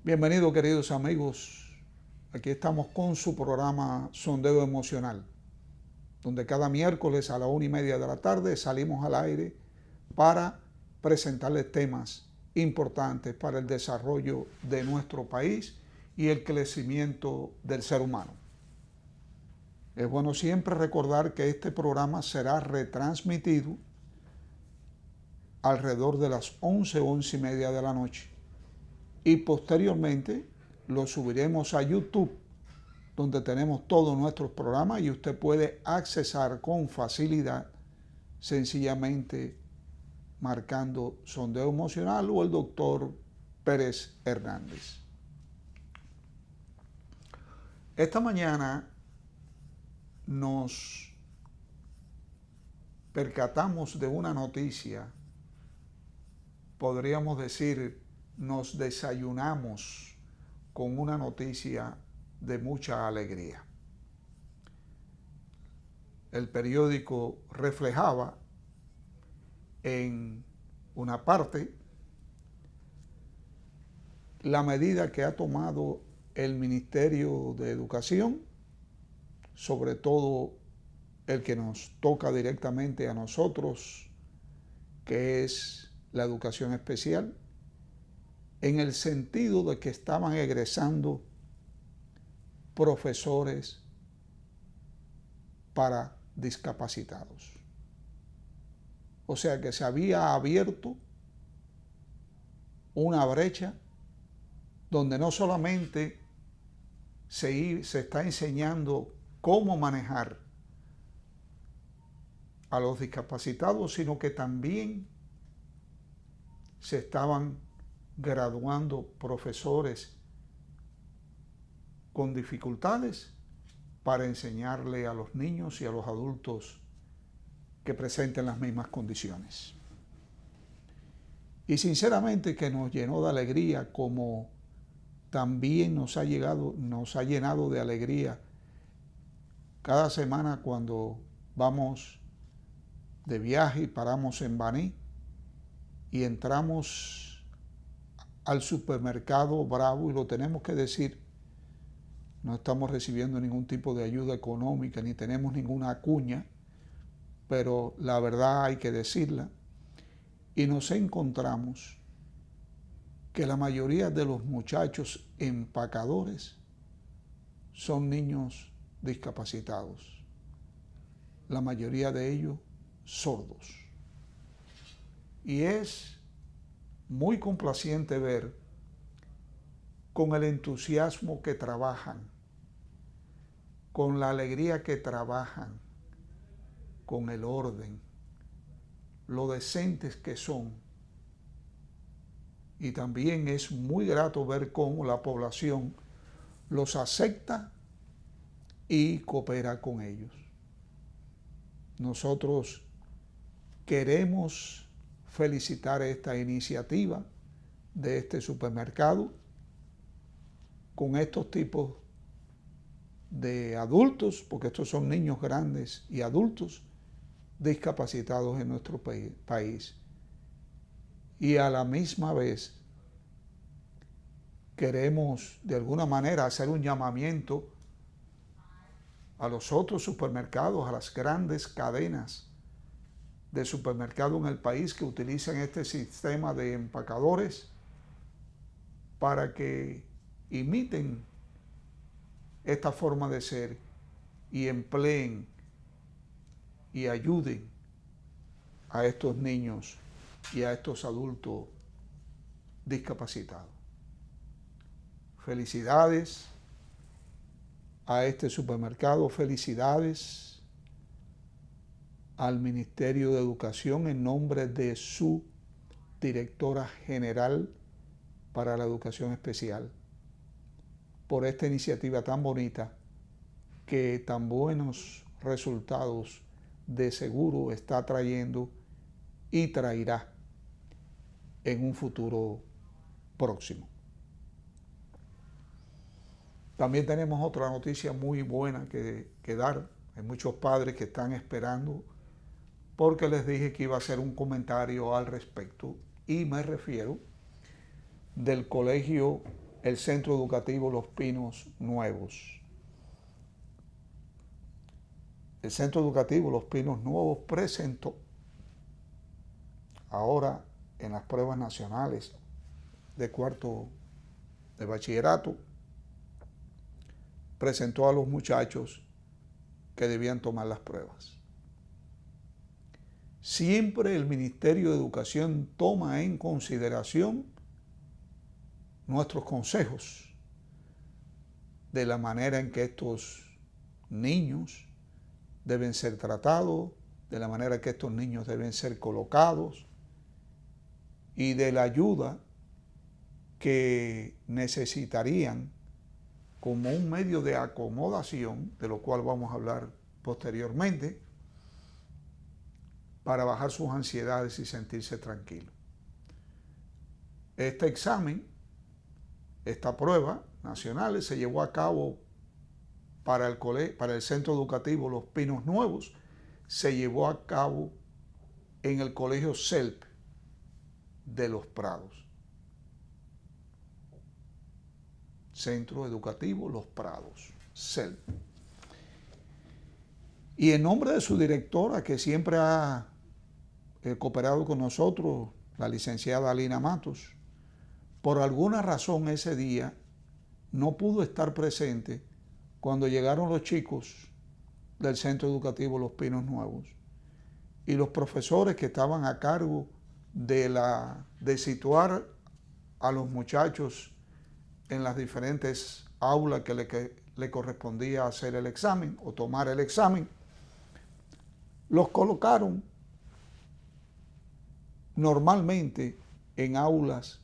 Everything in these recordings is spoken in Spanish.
Bienvenidos, queridos amigos. Aquí estamos con su programa Sondeo Emocional, donde cada miércoles a la 1:30 de la tarde salimos al aire para presentarles temas importantes para el desarrollo de nuestro país y el crecimiento del ser humano. Es bueno siempre recordar que este programa será retransmitido alrededor de las 11:30 de la noche y posteriormente lo subiremos a YouTube, donde tenemos todos nuestros programas y usted puede accesar con facilidad sencillamente marcando Sondeo Emocional o el doctor Pérez Hernández. Esta mañana nos percatamos de una noticia, podríamos decir, nos desayunamos con una noticia de mucha alegría. El periódico reflejaba en una parte la medida que ha tomado el Ministerio de Educación, sobre todo el que nos toca directamente a nosotros, que es la educación especial, en el sentido de que estaban egresando profesores para discapacitados. O sea que se había abierto una brecha donde no solamente se está enseñando cómo manejar a los discapacitados, sino que también se estaban graduando profesores con dificultades para enseñarle a los niños y a los adultos que presenten las mismas condiciones. Y sinceramente que nos llenó de alegría, como también nos ha llenado de alegría cada semana cuando vamos de viaje y paramos en Baní y entramos al supermercado Bravo, y lo tenemos que decir, no estamos recibiendo ningún tipo de ayuda económica ni tenemos ninguna cuña, pero la verdad hay que decirla, y nos encontramos que la mayoría de los muchachos empacadores son niños discapacitados, la mayoría de ellos sordos. Y es muy complaciente ver con el entusiasmo que trabajan, con la alegría que trabajan, con el orden, lo decentes que son. Y también es muy grato ver cómo la población los acepta y coopera con ellos. Nosotros queremos felicitar esta iniciativa de este supermercado con estos tipos de adultos, porque estos son niños grandes y adultos discapacitados en nuestro país. Y a la misma vez queremos de alguna manera hacer un llamamiento a los otros supermercados, a las grandes cadenas de supermercados en el país que utilizan este sistema de empacadores para que imiten esta forma de ser y empleen y ayuden a estos niños y a estos adultos discapacitados. Felicidades a este supermercado, felicidades al Ministerio de Educación en nombre de su directora general para la educación especial, por esta iniciativa tan bonita que tan buenos resultados de seguro está trayendo y traerá en un futuro próximo. También tenemos otra noticia muy buena que dar. Hay muchos padres que están esperando, porque les dije que iba a hacer un comentario al respecto, y me refiero del Colegio el Centro Educativo Los Pinos Nuevos. El Centro Educativo Los Pinos Nuevos presentó ahora en las pruebas nacionales de cuarto de bachillerato, presentó a los muchachos que debían tomar las pruebas. Siempre el Ministerio de Educación toma en consideración nuestros consejos de la manera en que estos niños deben ser tratados, de la manera que estos niños deben ser colocados y de la ayuda que necesitarían como un medio de acomodación, de lo cual vamos a hablar posteriormente, para bajar sus ansiedades y sentirse tranquilos. Este examen, esta prueba nacional se llevó a cabo para el Centro Educativo Los Pinos Nuevos, se llevó a cabo en el Colegio CELP de Los Prados. Centro Educativo Los Prados, CELP. Y en nombre de su directora, que siempre ha cooperado con nosotros, la licenciada Alina Matos, por alguna razón ese día no pudo estar presente cuando llegaron los chicos del Centro Educativo Los Pinos Nuevos y los profesores que estaban a cargo de situar a los muchachos en las diferentes aulas que le correspondía hacer el examen o tomar el examen, los colocaron normalmente en aulas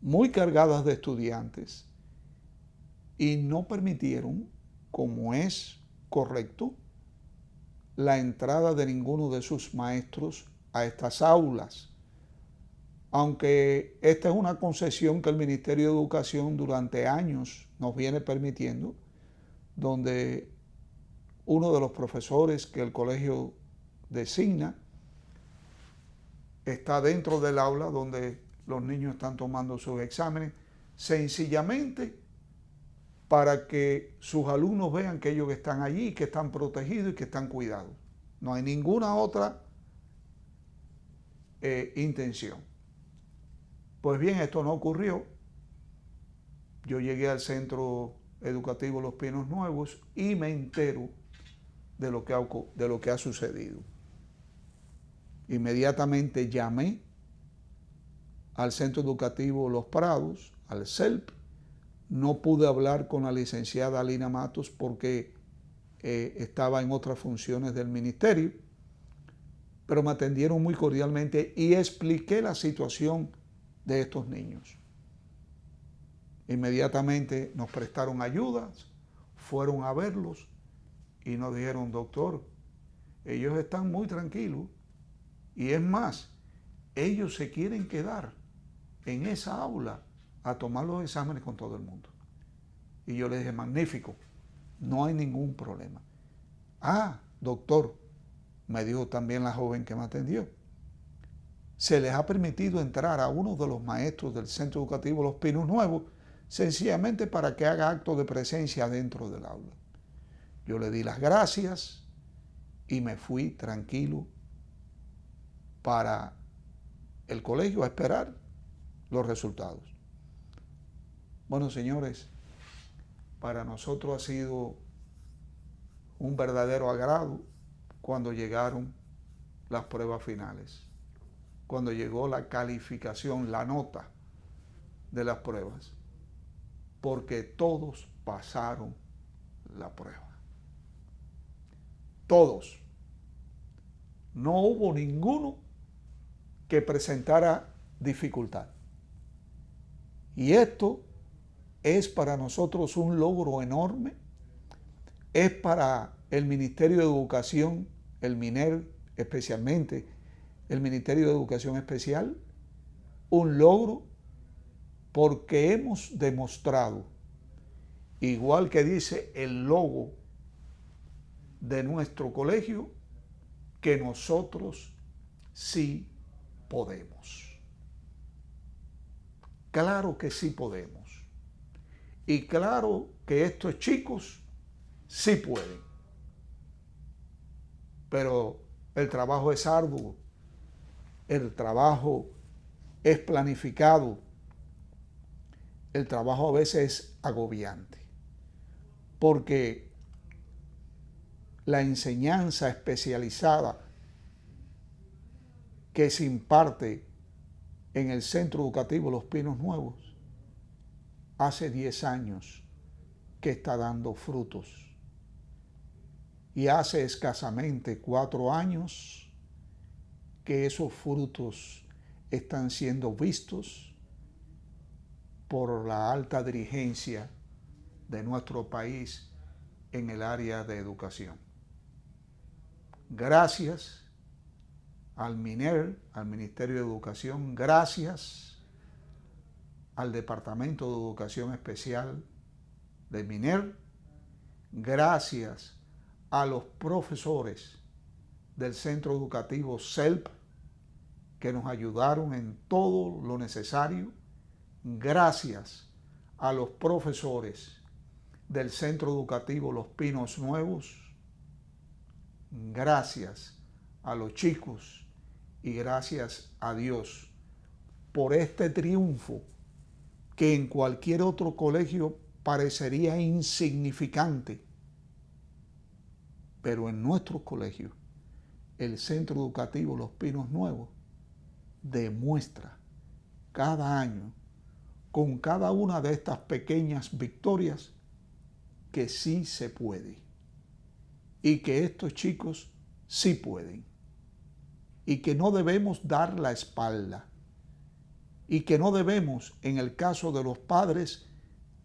muy cargadas de estudiantes y no permitieron, como es correcto, la entrada de ninguno de sus maestros a estas aulas. Aunque esta es una concesión que el Ministerio de Educación durante años nos viene permitiendo, donde uno de los profesores que el colegio designa está dentro del aula donde los niños están tomando sus exámenes, sencillamente para que sus alumnos vean que ellos están allí, que están protegidos y que están cuidados. No hay ninguna otra intención. Pues bien, esto no ocurrió. Yo llegué al Centro Educativo Los Pinos Nuevos y me entero de lo que ha sucedido. Inmediatamente llamé al Centro Educativo Los Prados, al CELP. No pude hablar con la licenciada Alina Matos porque estaba en otras funciones del ministerio, pero me atendieron muy cordialmente y expliqué la situación de estos niños. Inmediatamente nos prestaron ayudas, fueron a verlos y nos dijeron: doctor, ellos están muy tranquilos y es más, ellos se quieren quedar en esa aula a tomar los exámenes con todo el mundo. Y yo le dije: magnífico, no hay ningún problema. Ah, doctor, me dijo también la joven que me atendió, se les ha permitido entrar a uno de los maestros del Centro Educativo Los Pinos Nuevos sencillamente para que haga acto de presencia dentro del aula. Yo le di las gracias y me fui tranquilo para el colegio a esperar los resultados. Bueno, señores, para nosotros ha sido un verdadero agrado cuando llegaron las pruebas finales, cuando llegó la calificación, la nota de las pruebas, porque todos pasaron la prueba. Todos. No hubo ninguno que presentara dificultad. Y esto es para nosotros un logro enorme. Es para el Ministerio de Educación, el MINER especialmente, el Ministerio de Educación Especial, un logro porque hemos demostrado, igual que dice el logo de nuestro colegio, que nosotros sí podemos. Claro que sí podemos. Y claro que estos chicos sí pueden. Pero el trabajo es arduo, el trabajo es planificado, el trabajo a veces es agobiante, porque la enseñanza especializada que se imparte en el Centro Educativo Los Pinos Nuevos hace 10 años que está dando frutos. Y hace escasamente 4 años que esos frutos están siendo vistos por la alta dirigencia de nuestro país en el área de educación. Gracias al MINER, al Ministerio de Educación, gracias al Departamento de Educación Especial de MINER, gracias a los profesores del Centro Educativo CELP que nos ayudaron en todo lo necesario, gracias a los profesores del Centro Educativo Los Pinos Nuevos, gracias a los chicos y gracias a Dios por este triunfo que en cualquier otro colegio parecería insignificante, pero en nuestros colegios, el Centro Educativo Los Pinos Nuevos demuestra cada año, con cada una de estas pequeñas victorias, que sí se puede y que estos chicos sí pueden y que no debemos dar la espalda y que no debemos, en el caso de los padres,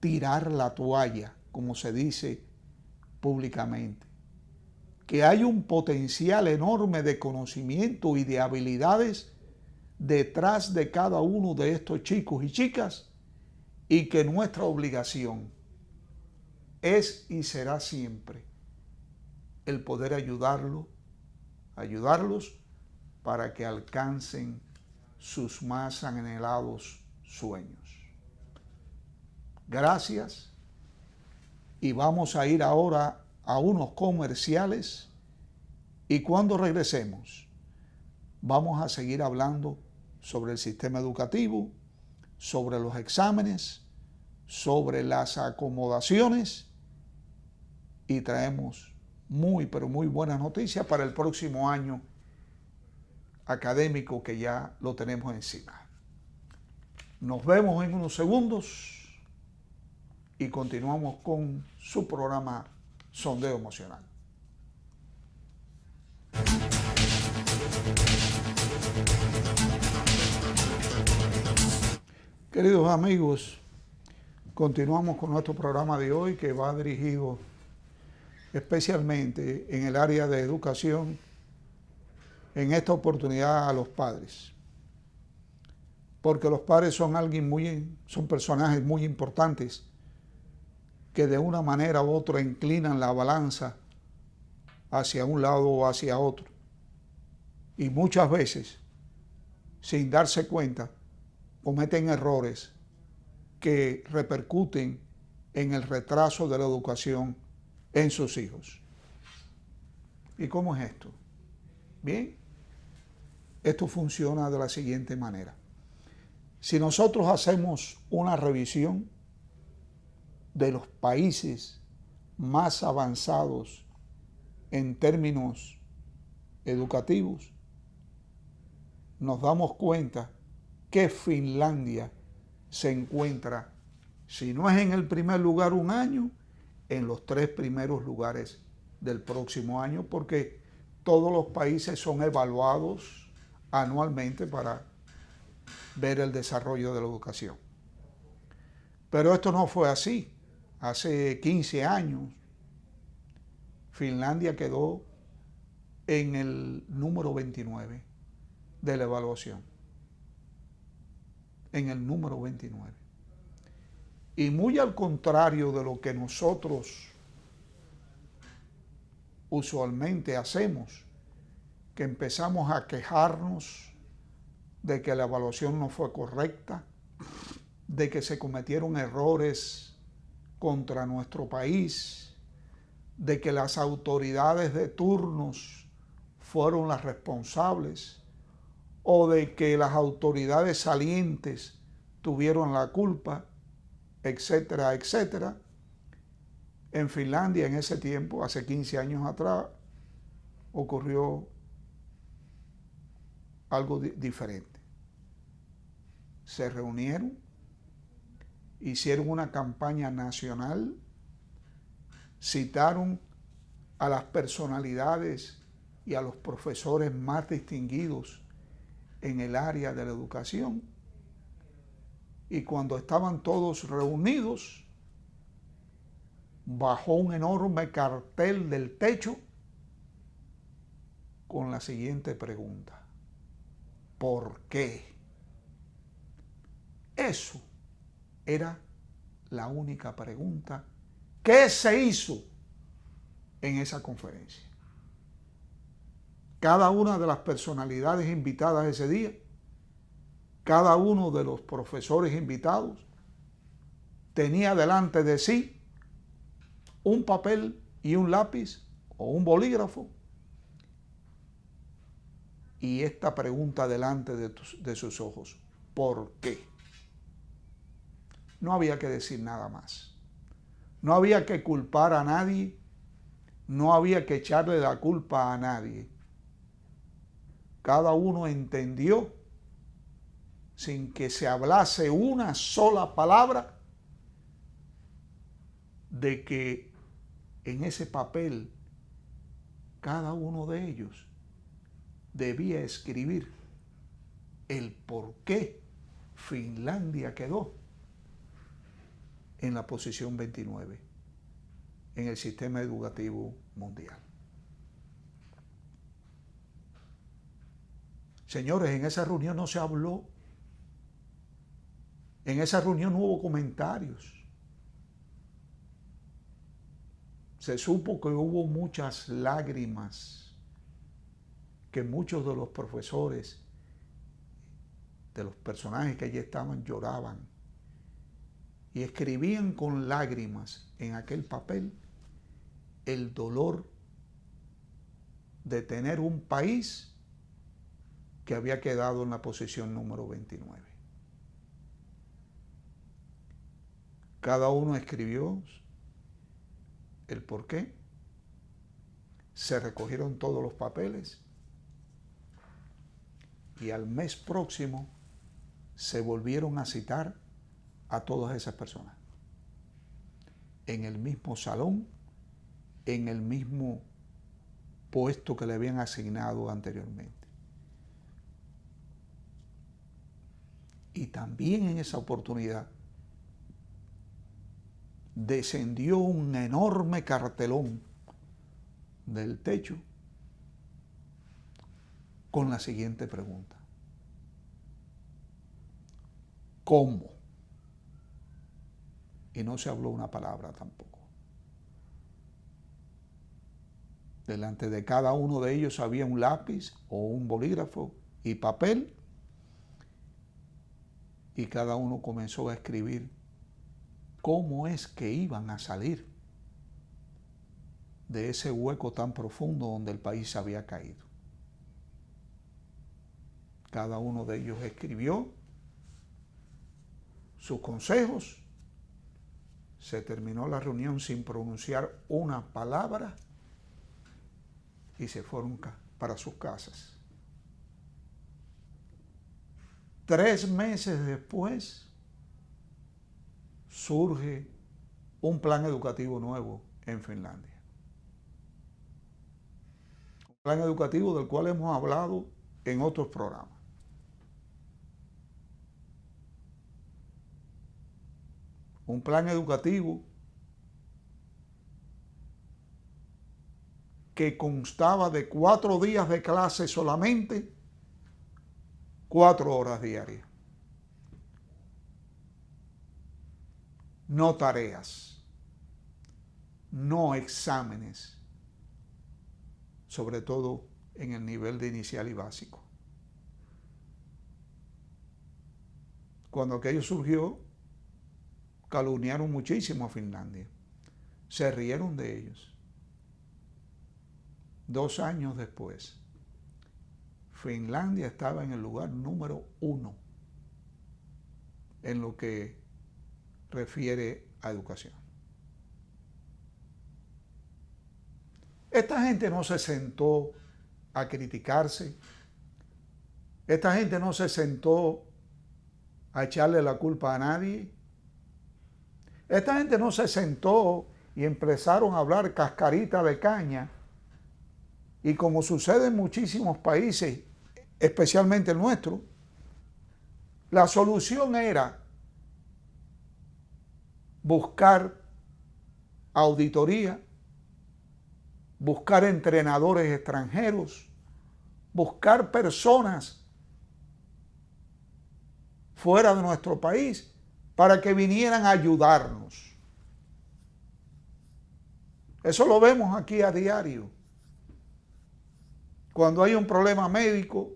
tirar la toalla, como se dice públicamente, que hay un potencial enorme de conocimiento y de habilidades detrás de cada uno de estos chicos y chicas y que nuestra obligación es y será siempre el poder ayudarlos para que alcancen sus más anhelados sueños. Gracias, y vamos a ir ahora a unos comerciales y cuando regresemos vamos a seguir hablando sobre el sistema educativo, sobre los exámenes, sobre las acomodaciones y traemos pero muy buenas noticias para el próximo año académico que ya lo tenemos encima. Nos vemos en unos segundos y continuamos con su programa Sondeo Emocional. Queridos amigos, continuamos con nuestro programa de hoy que va dirigido especialmente en el área de educación, en esta oportunidad a los padres. Porque los padres son son personajes muy importantes que de una manera u otra inclinan la balanza hacia un lado o hacia otro. Y muchas veces, sin darse cuenta, cometen errores que repercuten en el retraso de la educación en sus hijos. ¿Y cómo es esto? Bien, esto funciona de la siguiente manera. Si nosotros hacemos una revisión de los países más avanzados en términos educativos, nos damos cuenta que Finlandia se encuentra, si no es en el primer lugar un año, en los 3 primeros lugares del próximo año, porque todos los países son evaluados anualmente para ver el desarrollo de la educación. Pero esto no fue así. Hace 15 años, Finlandia quedó en el número 29 de la evaluación. En el número 29. Y muy al contrario de lo que nosotros usualmente hacemos, que empezamos a quejarnos de que la evaluación no fue correcta, de que se cometieron errores contra nuestro país, de que las autoridades de turnos fueron las responsables o de que las autoridades salientes tuvieron la culpa, etcétera, etcétera. En Finlandia en ese tiempo, hace 15 años atrás, ocurrió algo diferente. Se reunieron, hicieron una campaña nacional, citaron a las personalidades y a los profesores más distinguidos en el área de la educación, y cuando estaban todos reunidos, bajó un enorme cartel del techo con la siguiente pregunta: ¿por qué? Eso era la única pregunta que se hizo en esa conferencia. Cada una de las personalidades invitadas ese día, cada uno de los profesores invitados, tenía delante de sí un papel y un lápiz o un bolígrafo y esta pregunta delante de sus ojos: ¿por qué? No había que decir nada más. No había que culpar a nadie. No había que echarle la culpa a nadie. Cada uno entendió, sin que se hablase una sola palabra, de que en ese papel cada uno de ellos debía escribir el por qué Finlandia quedó en la posición 29 en el sistema educativo mundial. Señores, en esa reunión no se habló. En esa reunión no hubo comentarios. Se supo que hubo muchas lágrimas, que muchos de los profesores, de los personajes que allí estaban, lloraban y escribían con lágrimas en aquel papel el dolor de tener un país que había quedado en la posición número 29. Cada uno escribió el porqué, se recogieron todos los papeles y al mes próximo se volvieron a citar a todas esas personas en el mismo salón, en el mismo puesto que le habían asignado anteriormente. Y también en esa oportunidad descendió un enorme cartelón del techo con la siguiente pregunta: ¿cómo? Y no se habló una palabra tampoco. Delante de cada uno de ellos había un lápiz o un bolígrafo y papel, y cada uno comenzó a escribir cómo es que iban a salir de ese hueco tan profundo donde el país había caído. Cada uno de ellos escribió sus consejos. Se terminó la reunión sin pronunciar una palabra y se fueron para sus casas. 3 meses después surge un plan educativo nuevo en Finlandia. Un plan educativo del cual hemos hablado en otros programas. Un plan educativo que constaba de 4 días de clase solamente, 4 horas diarias. No tareas, no exámenes, sobre todo en el nivel de inicial y básico. Cuando aquello surgió, calumniaron muchísimo a Finlandia. Se rieron de ellos. 2 años después, Finlandia estaba en el lugar número 1 en lo que refiere a educación. Esta gente no se sentó a criticarse. Esta gente no se sentó a echarle la culpa a nadie. Esta gente no se sentó y empezaron a hablar cascarita de caña. Y como sucede en muchísimos países, especialmente el nuestro, la solución era buscar auditoría, buscar entrenadores extranjeros, buscar personas fuera de nuestro país para que vinieran a ayudarnos. Eso lo vemos aquí a diario. Cuando hay un problema médico,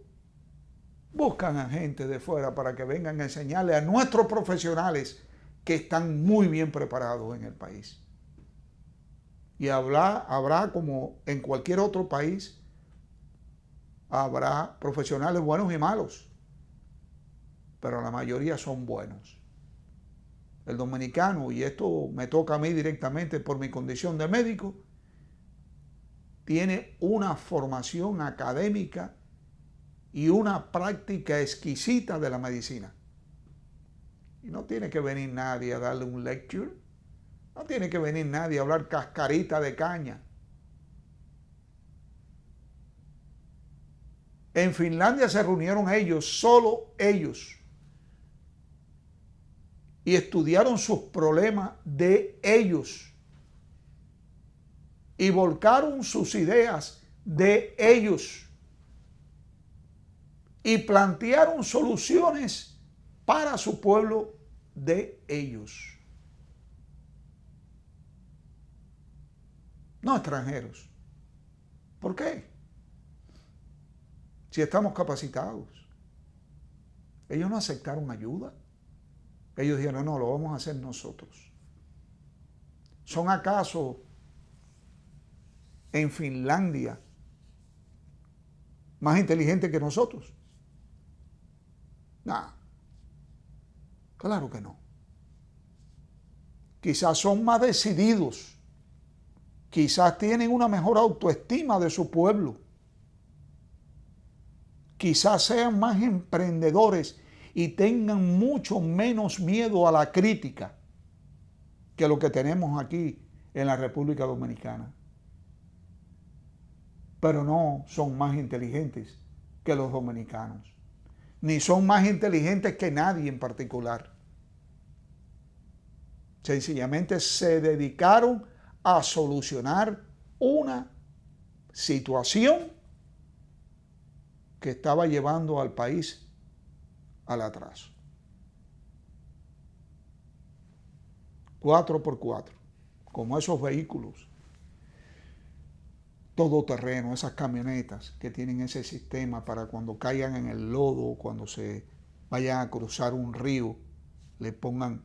buscan a gente de fuera para que vengan a enseñarle a nuestros profesionales que están muy bien preparados en el país. Y habrá, como en cualquier otro país, habrá profesionales buenos y malos, pero la mayoría son buenos. El dominicano, y esto me toca a mí directamente por mi condición de médico, tiene una formación académica y una práctica exquisita de la medicina. Y no tiene que venir nadie a darle un lecture, no tiene que venir nadie a hablar cascarita de caña. En Finlandia se reunieron ellos, solo ellos, y estudiaron sus problemas de ellos y volcaron sus ideas de ellos y plantearon soluciones para su pueblo de ellos. No extranjeros. ¿Por qué? Si estamos capacitados. Ellos no aceptaron ayuda. Ellos dijeron, no, lo vamos a hacer nosotros. ¿Son acaso en Finlandia más inteligentes que nosotros? No. Claro que no. Quizás son más decididos. Quizás tienen una mejor autoestima de su pueblo. Quizás sean más emprendedores y tengan mucho menos miedo a la crítica que lo que tenemos aquí en la República Dominicana. Pero no son más inteligentes que los dominicanos, ni son más inteligentes que nadie en particular. Sencillamente se dedicaron a solucionar una situación que estaba llevando al país al atraso. 4x4, como esos vehículos todoterreno, esas camionetas que tienen ese sistema para cuando caigan en el lodo, cuando se vayan a cruzar un río, le pongan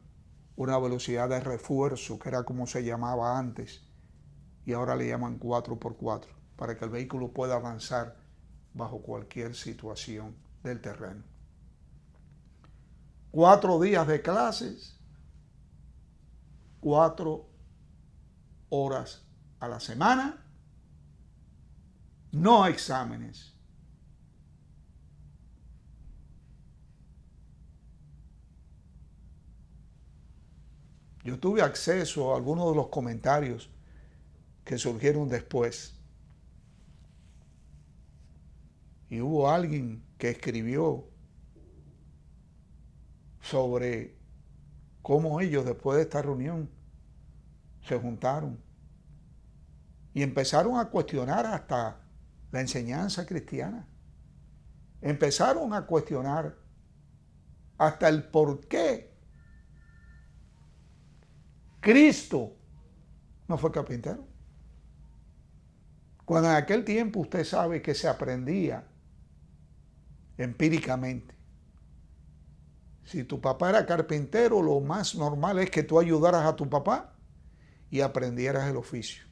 una velocidad de refuerzo, que era como se llamaba antes, y ahora le llaman 4x4, para que el vehículo pueda avanzar bajo cualquier situación del terreno. 4 días de clases, 4 horas a la semana, no exámenes. Yo tuve acceso a algunos de los comentarios que surgieron después. Y hubo alguien que escribió sobre cómo ellos, después de esta reunión, se juntaron y empezaron a cuestionar hasta la enseñanza cristiana. Empezaron a cuestionar hasta el por qué Cristo no fue carpintero. Cuando en aquel tiempo usted sabe que se aprendía empíricamente. Si tu papá era carpintero, lo más normal es que tú ayudaras a tu papá y aprendieras el oficio,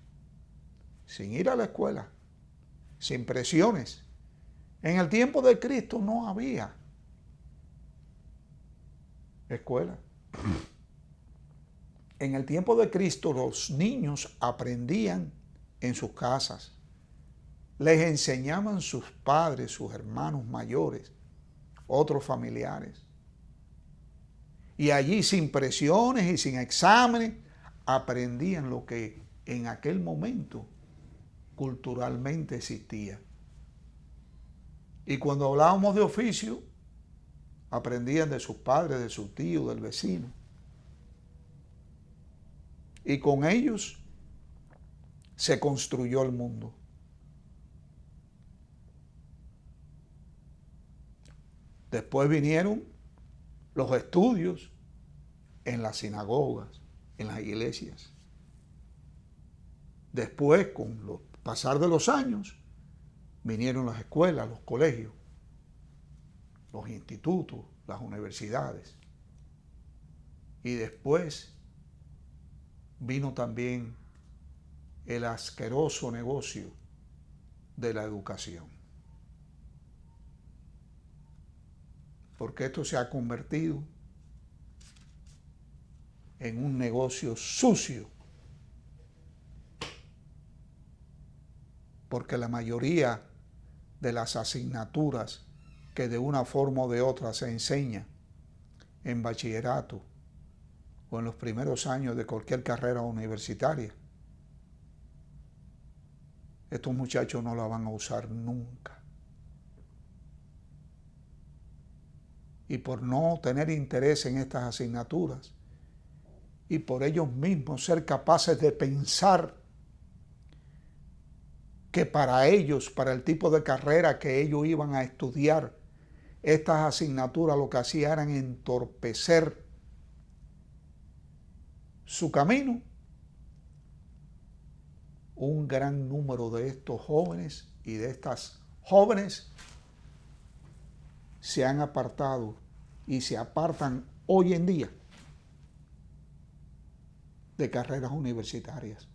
sin ir a la escuela, sin presiones. En el tiempo de Cristo no había escuela. En el tiempo de Cristo los niños aprendían en sus casas. Les enseñaban sus padres, sus hermanos mayores, otros familiares. Y allí sin presiones y sin exámenes aprendían lo que en aquel momento culturalmente existía. Y cuando hablábamos de oficio, aprendían de sus padres, de sus tíos, del vecino. Y con ellos se construyó el mundo. Después vinieron los estudios en las sinagogas, en las iglesias. Después, con el pasar de los años, vinieron las escuelas, los colegios, los institutos, las universidades. Y después vino también el asqueroso negocio de la educación. Porque esto se ha convertido en un negocio sucio. Porque la mayoría de las asignaturas que de una forma o de otra se enseña en bachillerato o en los primeros años de cualquier carrera universitaria, estos muchachos no la van a usar nunca. Y por no tener interés en estas asignaturas y por ellos mismos ser capaces de pensar que para ellos, para el tipo de carrera que ellos iban a estudiar, estas asignaturas lo que hacían era entorpecer su camino, un gran número de estos jóvenes y de estas jóvenes se han apartado y se apartan hoy en día de carreras universitarias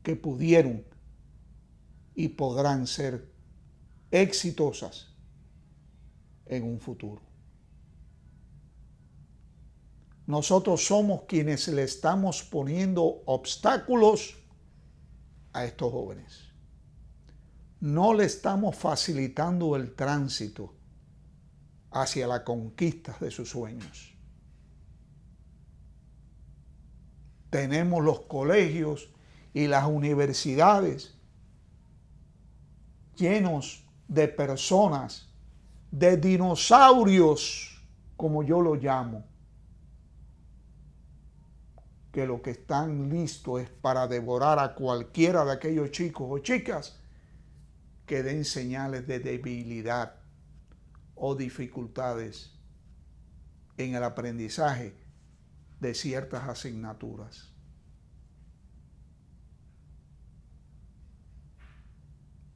que pudieron y podrán ser exitosas en un futuro. Nosotros somos quienes le estamos poniendo obstáculos a estos jóvenes. No le estamos facilitando el tránsito hacia la conquista de sus sueños. Tenemos los colegios y las universidades llenos de personas, de dinosaurios, como yo lo llamo, que lo que están listos es para devorar a cualquiera de aquellos chicos o chicas que den señales de debilidad o dificultades en el aprendizaje de ciertas asignaturas.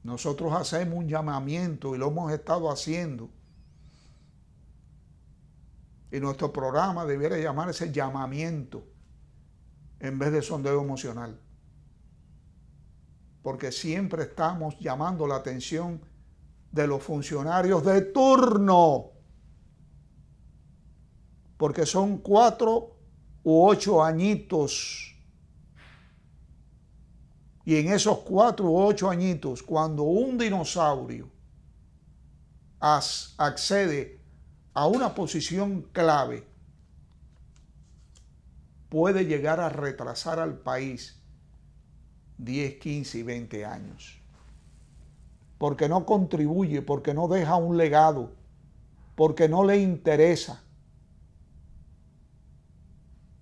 Nosotros hacemos un llamamiento y lo hemos estado haciendo. Y nuestro programa debiera llamarse llamamiento en vez de sondeo emocional. Porque siempre estamos llamando la atención de los funcionarios de turno. Porque son 4 u 8 añitos. Y en esos 4 u 8 añitos, cuando un dinosaurio accede a una posición clave, puede llegar a retrasar al país 10, 15 y 20 años. Porque no contribuye, porque no deja un legado, porque no le interesa.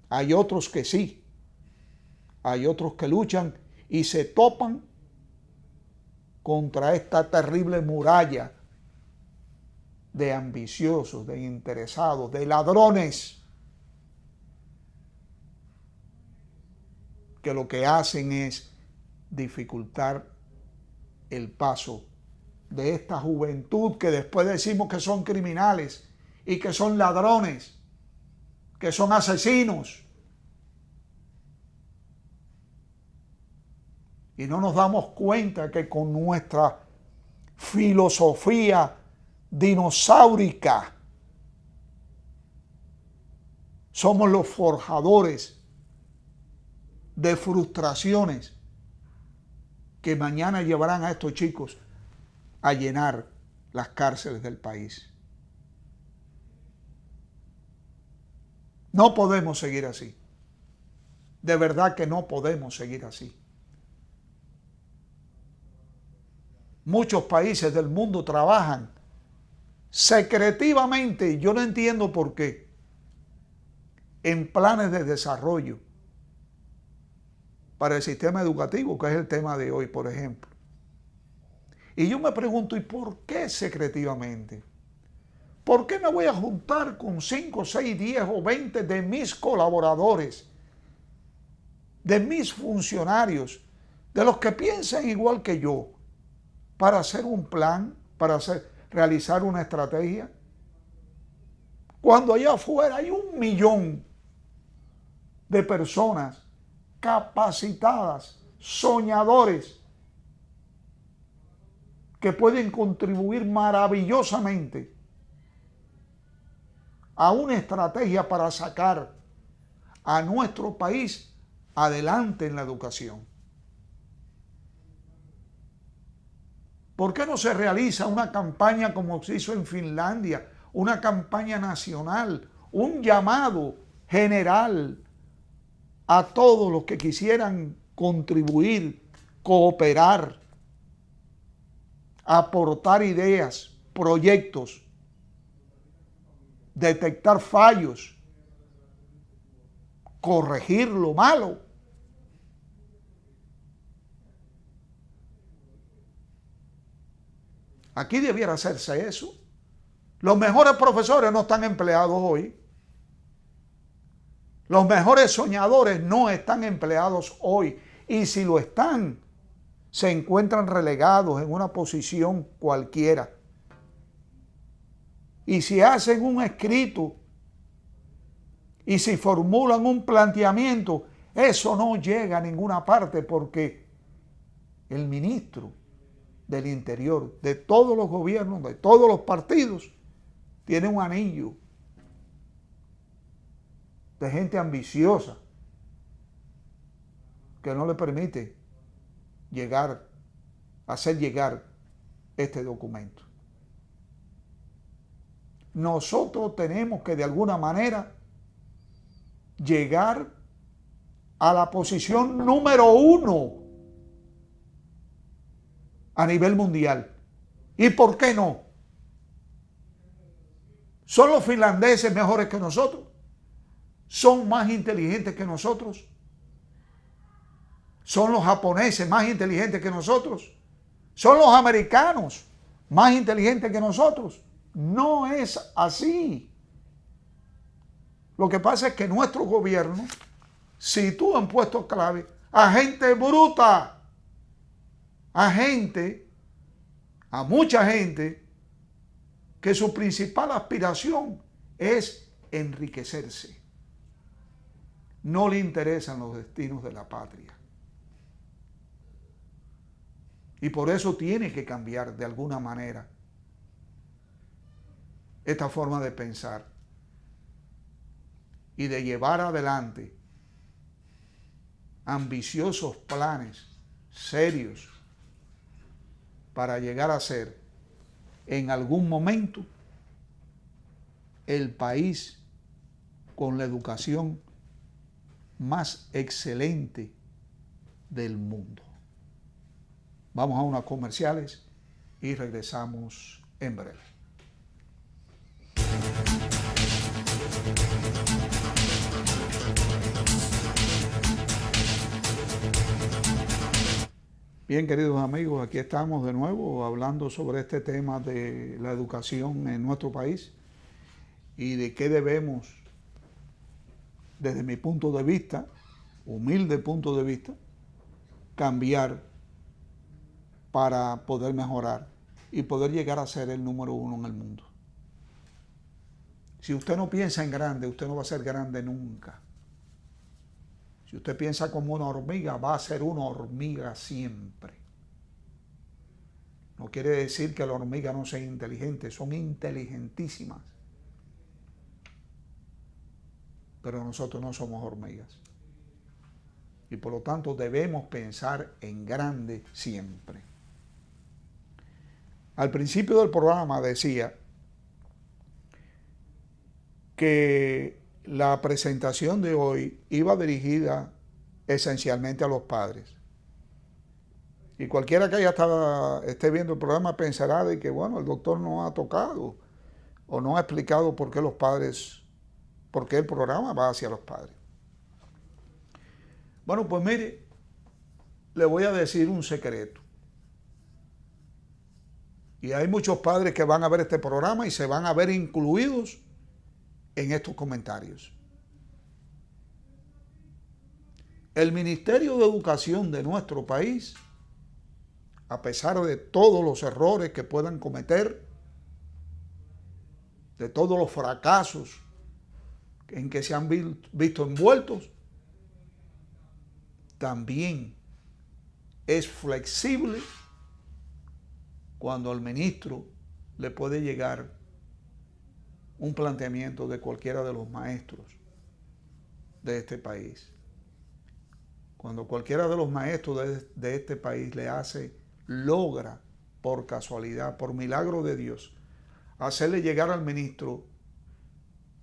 Hay otros que sí, hay otros que luchan y se topan contra esta terrible muralla de ambiciosos, de interesados, de ladrones, que lo que hacen es dificultar el paso de esta juventud que después decimos que son criminales y que son ladrones, que son asesinos. Y no nos damos cuenta que con nuestra filosofía dinosaurica somos los forjadores de frustraciones que mañana llevarán a estos chicos a llenar las cárceles del país. No podemos seguir así. De verdad que no podemos seguir así. Muchos países del mundo trabajan secretivamente, y yo no entiendo por qué, en planes de desarrollo para el sistema educativo, que es el tema de hoy, por ejemplo. Y yo me pregunto, ¿y por qué secretivamente? ¿Por qué me voy a juntar con 5, 6, 10 o 20 de mis colaboradores, de mis funcionarios, de los que piensan igual que yo, para hacer un plan, para realizar una estrategia? Cuando allá afuera hay 1 millón de personas capacitadas, soñadores, que pueden contribuir maravillosamente a una estrategia para sacar a nuestro país adelante en la educación. ¿Por qué no se realiza una campaña como se hizo en Finlandia, una campaña nacional, un llamado general a todos los que quisieran contribuir, cooperar, aportar ideas, proyectos, detectar fallos, corregir lo malo? Aquí debiera hacerse eso. Los mejores profesores no están empleados hoy. Los mejores soñadores no están empleados hoy. Y si lo están, se encuentran relegados en una posición cualquiera. Y si hacen un escrito y si formulan un planteamiento, eso no llega a ninguna parte, porque el ministro del Interior, de todos los gobiernos, de todos los partidos, tiene un anillo de gente ambiciosa que no le permite hacer llegar este documento. Nosotros tenemos que de alguna manera llegar a la posición número 1 a nivel mundial. ¿Y por qué no? ¿Son los finlandeses mejores que nosotros? ¿Son más inteligentes que nosotros? ¿Son los japoneses más inteligentes que nosotros? ¿Son los americanos más inteligentes que nosotros? No es así. Lo que pasa es que nuestro gobierno sitúa en puestos clave a gente bruta, a mucha gente que su principal aspiración es enriquecerse. No le interesan los destinos de la patria. Y por eso tiene que cambiar de alguna manera esta forma de pensar y de llevar adelante ambiciosos planes serios para llegar a ser en algún momento el país con la educación más excelente del mundo. Vamos a unos comerciales y regresamos en breve. Bien, queridos amigos, aquí estamos de nuevo hablando sobre este tema de la educación en nuestro país y de qué debemos, desde mi punto de vista, humilde punto de vista, cambiar para poder mejorar y poder llegar a ser el número 1 en el mundo. Si usted no piensa en grande, usted no va a ser grande nunca. Si usted piensa como una hormiga, va a ser una hormiga siempre. No quiere decir que la hormiga no sea inteligente, son inteligentísimas. Pero nosotros no somos hormigas. Y por lo tanto debemos pensar en grande siempre. Al principio del programa decía que la presentación de hoy iba dirigida esencialmente a los padres. Y cualquiera que esté viendo el programa pensará de que, bueno, el doctor no ha tocado o no ha explicado por qué el programa va hacia los padres. Bueno, pues mire, le voy a decir un secreto. Y hay muchos padres que van a ver este programa y se van a ver incluidos en estos comentarios. El Ministerio de Educación de nuestro país, a pesar de todos los errores que puedan cometer, de todos los fracasos en que se han visto envueltos, también es flexible cuando al ministro le puede llegar un planteamiento de cualquiera de los maestros de este país. Cuando cualquiera de los maestros de este país logra por casualidad, por milagro de Dios, hacerle llegar al ministro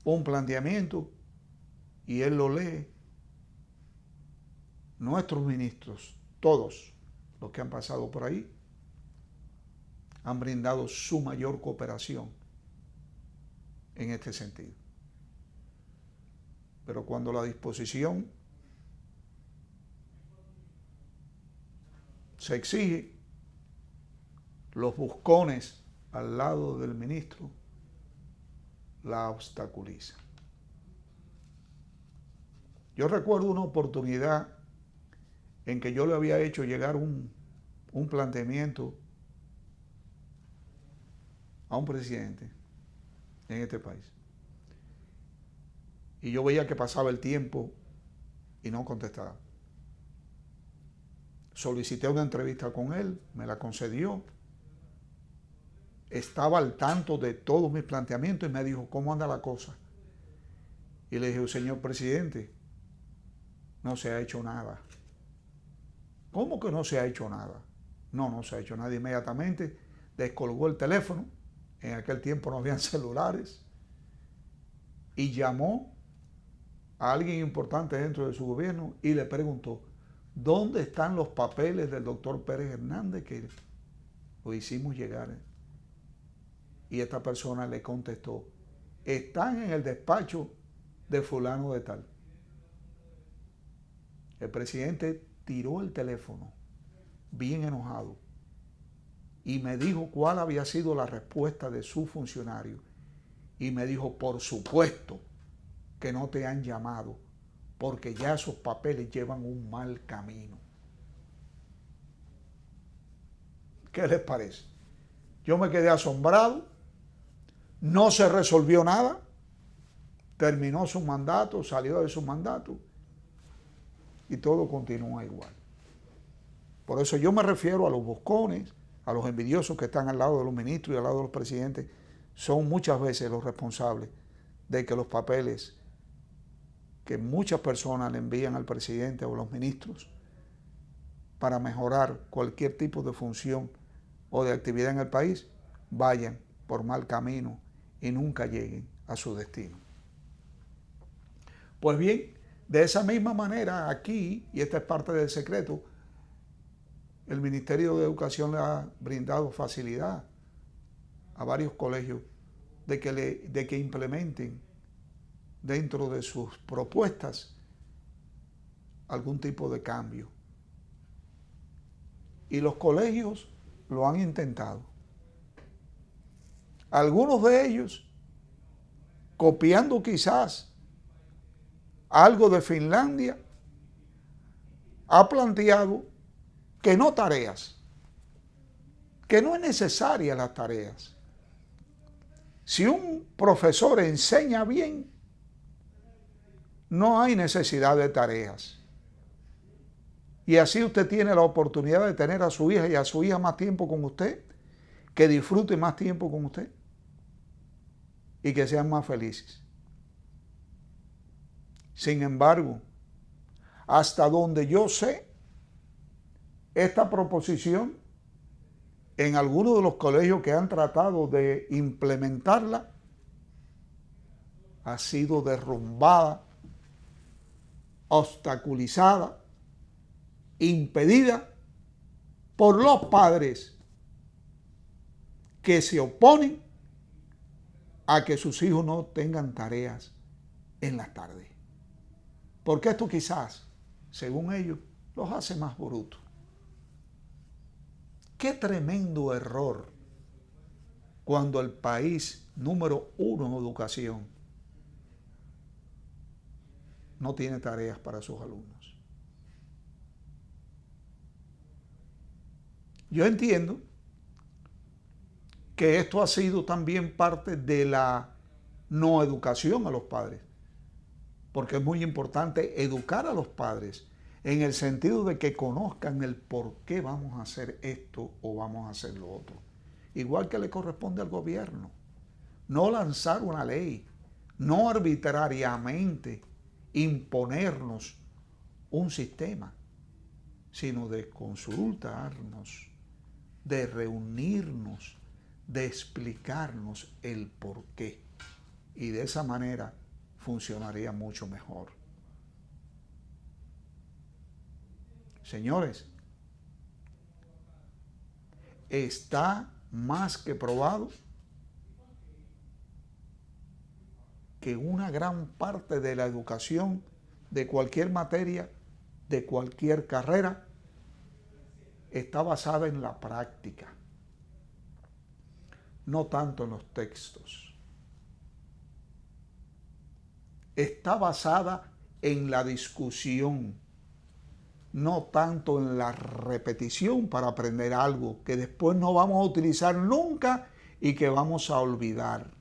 un planteamiento y él lo lee, nuestros ministros, todos los que han pasado por ahí, han brindado su mayor cooperación en este sentido. Pero cuando la disposición se exige, los buscones al lado del ministro la obstaculizan. Yo recuerdo una oportunidad en que yo le había hecho llegar un planteamiento a un presidente en este país. Y yo veía que pasaba el tiempo y no contestaba. Solicité una entrevista con él, me la concedió. Estaba al tanto de todos mis planteamientos y me dijo, ¿cómo anda la cosa? Y le dije, señor presidente, no se ha hecho nada. ¿Cómo que no se ha hecho nada? No se ha hecho nada. Inmediatamente descolgó el teléfono. En aquel tiempo no habían celulares. Y llamó a alguien importante dentro de su gobierno y le preguntó, ¿dónde están los papeles del doctor Pérez Hernández que lo hicimos llegar? Y esta persona le contestó, están en el despacho de fulano de tal. El presidente tiró el teléfono, bien enojado, y me dijo cuál había sido la respuesta de su funcionario. Y me dijo, por supuesto que no te han llamado, porque ya esos papeles llevan un mal camino. ¿Qué les parece? Yo me quedé asombrado, no se resolvió nada, terminó su mandato, salió de su mandato y todo continúa igual. Por eso yo me refiero a los buscones, a los envidiosos que están al lado de los ministros y al lado de los presidentes, son muchas veces los responsables de que los papeles que muchas personas le envían al presidente o a los ministros para mejorar cualquier tipo de función o de actividad en el país, vayan por mal camino y nunca lleguen a su destino. Pues bien, de esa misma manera aquí, y esta es parte del secreto, el Ministerio de Educación le ha brindado facilidad a varios colegios de que implementen dentro de sus propuestas algún tipo de cambio. Y los colegios lo han intentado. Algunos de ellos, copiando quizás algo de Finlandia, ha planteado que no tareas, que no es necesaria las tareas, Si un profesor enseña bien, no hay necesidad de tareas. Y así usted tiene la oportunidad de tener a su hija y a su hija más tiempo con usted, que disfrute más tiempo con usted y que sean más felices. Sin embargo, hasta donde yo sé, esta proposición, en algunos de los colegios que han tratado de implementarla, ha sido derrumbada, obstaculizada, impedida por los padres que se oponen a que sus hijos no tengan tareas en las tardes. Porque esto quizás, según ellos, los hace más brutos. Qué tremendo error cuando el país número 1 en educación no tiene tareas para sus alumnos. Yo entiendo que esto ha sido también parte de la no educación a los padres, porque es muy importante educar a los padres en el sentido de que conozcan el por qué vamos a hacer esto o vamos a hacer lo otro. Igual que le corresponde al gobierno. No lanzar una ley, no arbitrariamente imponernos un sistema, sino de consultarnos, de reunirnos, de explicarnos el por qué. Y de esa manera funcionaría mucho mejor. Señores, está más que probado que una gran parte de la educación de cualquier materia, de cualquier carrera, está basada en la práctica, no tanto en los textos. Está basada en la discusión, no tanto en la repetición para aprender algo que después no vamos a utilizar nunca y que vamos a olvidar.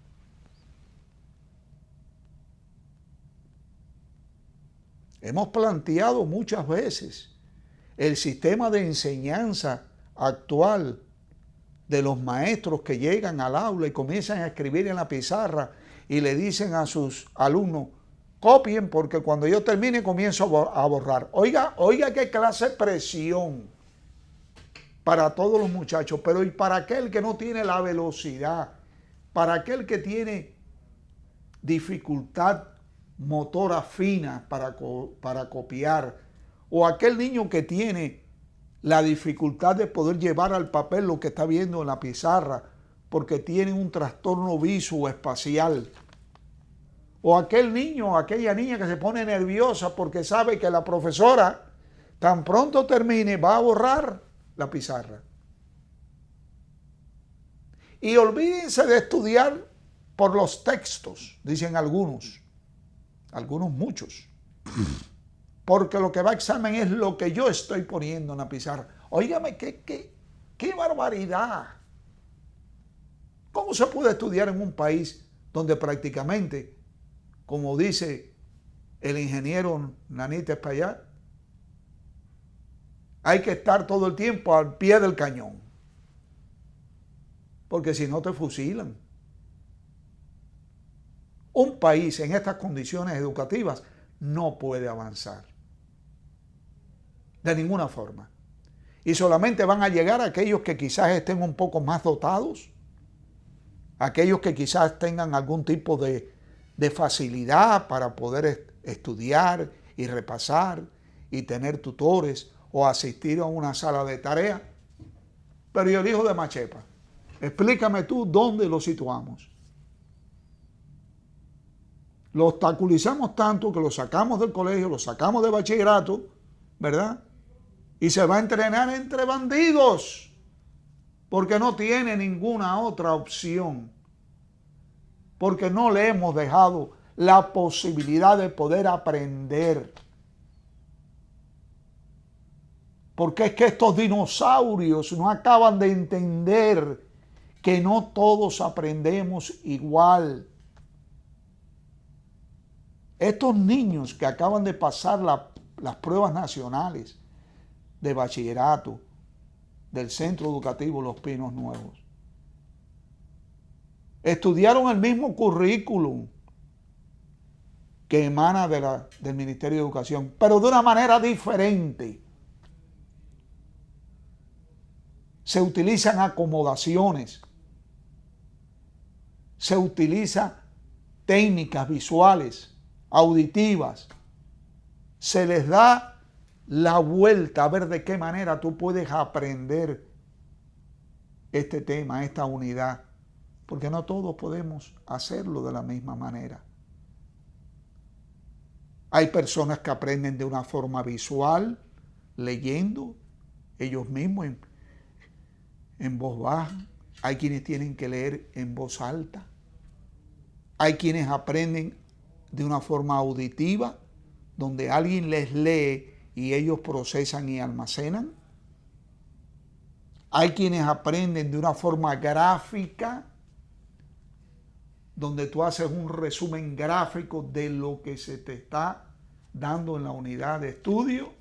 Hemos planteado muchas veces el sistema de enseñanza actual de los maestros que llegan al aula y comienzan a escribir en la pizarra y le dicen a sus alumnos: copien porque cuando yo termine comienzo a borrar. Oiga qué clase de presión para todos los muchachos, pero y para aquel que no tiene la velocidad, para aquel que tiene dificultad motora fina para copiar, o aquel niño que tiene la dificultad de poder llevar al papel lo que está viendo en la pizarra porque tiene un trastorno visoespacial. O aquel niño o aquella niña que se pone nerviosa porque sabe que la profesora tan pronto termine va a borrar la pizarra. Y olvídense de estudiar por los textos, dicen algunos muchos. Porque lo que va a examen es lo que yo estoy poniendo en la pizarra. Óigame, qué barbaridad. ¿Cómo se puede estudiar en un país donde prácticamente, como dice el ingeniero Nanita Espaillat, hay que estar todo el tiempo al pie del cañón? Porque si no te fusilan. Un país en estas condiciones educativas no puede avanzar. De ninguna forma. Y solamente van a llegar aquellos que quizás estén un poco más dotados, aquellos que quizás tengan algún tipo de facilidad para poder estudiar y repasar y tener tutores o asistir a una sala de tarea. Pero ¿y el hijo de Machepa? Explícame tú dónde lo situamos. Lo obstaculizamos tanto que lo sacamos del colegio, lo sacamos de bachillerato, ¿verdad? Y se va a entrenar entre bandidos porque no tiene ninguna otra opción. Porque no le hemos dejado la posibilidad de poder aprender. Porque es que estos dinosaurios no acaban de entender que no todos aprendemos igual. Estos niños que acaban de pasar las pruebas nacionales de bachillerato del Centro Educativo Los Pinos Nuevos, estudiaron el mismo currículum que emana del Ministerio de Educación, pero de una manera diferente. Se utilizan acomodaciones, se utilizan técnicas visuales, auditivas, se les da la vuelta a ver de qué manera tú puedes aprender este tema, esta unidad, porque no todos podemos hacerlo de la misma manera. Hay personas que aprenden de una forma visual, leyendo ellos mismos en voz baja. Hay quienes tienen que leer en voz alta. Hay quienes aprenden de una forma auditiva, donde alguien les lee y ellos procesan y almacenan. Hay quienes aprenden de una forma gráfica, donde tú haces un resumen gráfico de lo que se te está dando en la unidad de estudio.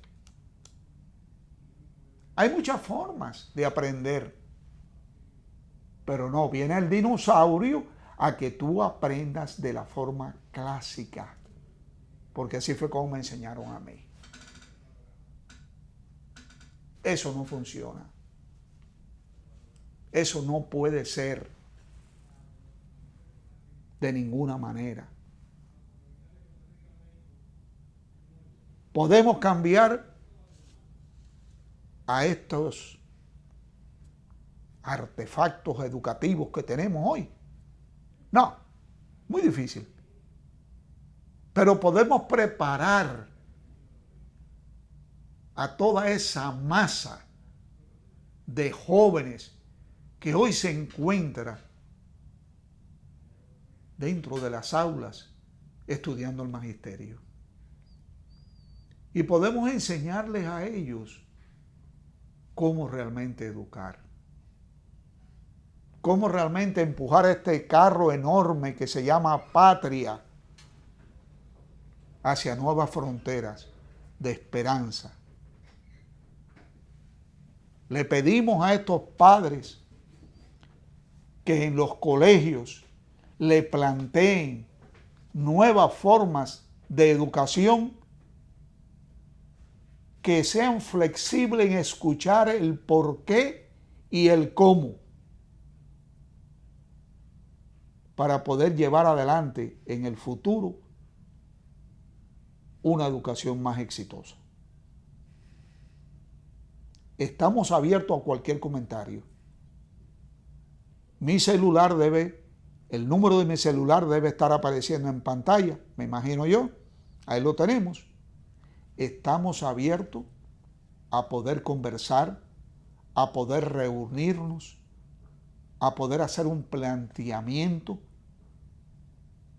Hay muchas formas de aprender, pero no, viene el dinosaurio a que tú aprendas de la forma clásica, porque así fue como me enseñaron a mí. Eso no funciona. Eso no puede ser de ninguna manera. Podemos cambiar a estos artefactos educativos que tenemos hoy. No, muy difícil. Pero podemos preparar a toda esa masa de jóvenes que hoy se encuentra dentro de las aulas estudiando el magisterio. Y podemos enseñarles a ellos cómo realmente educar, cómo realmente empujar este carro enorme que se llama patria hacia nuevas fronteras de esperanza. Le pedimos a estos padres que en los colegios le planteen nuevas formas de educación que sean flexibles en escuchar el por qué y el cómo, para poder llevar adelante en el futuro una educación más exitosa. Estamos abiertos a cualquier comentario. El número de mi celular debe estar apareciendo en pantalla, me imagino yo. Ahí lo tenemos. Estamos abiertos a poder conversar, a poder reunirnos, a poder hacer un planteamiento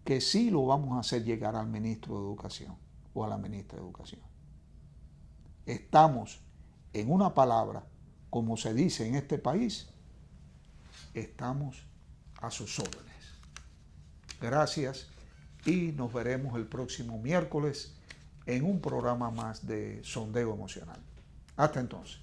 que sí lo vamos a hacer llegar al ministro de Educación o a la ministra de Educación. Estamos, en una palabra, como se dice en este país, estamos a sus órdenes. Gracias y nos veremos el próximo miércoles en un programa más de Sondeo Emocional. Hasta entonces.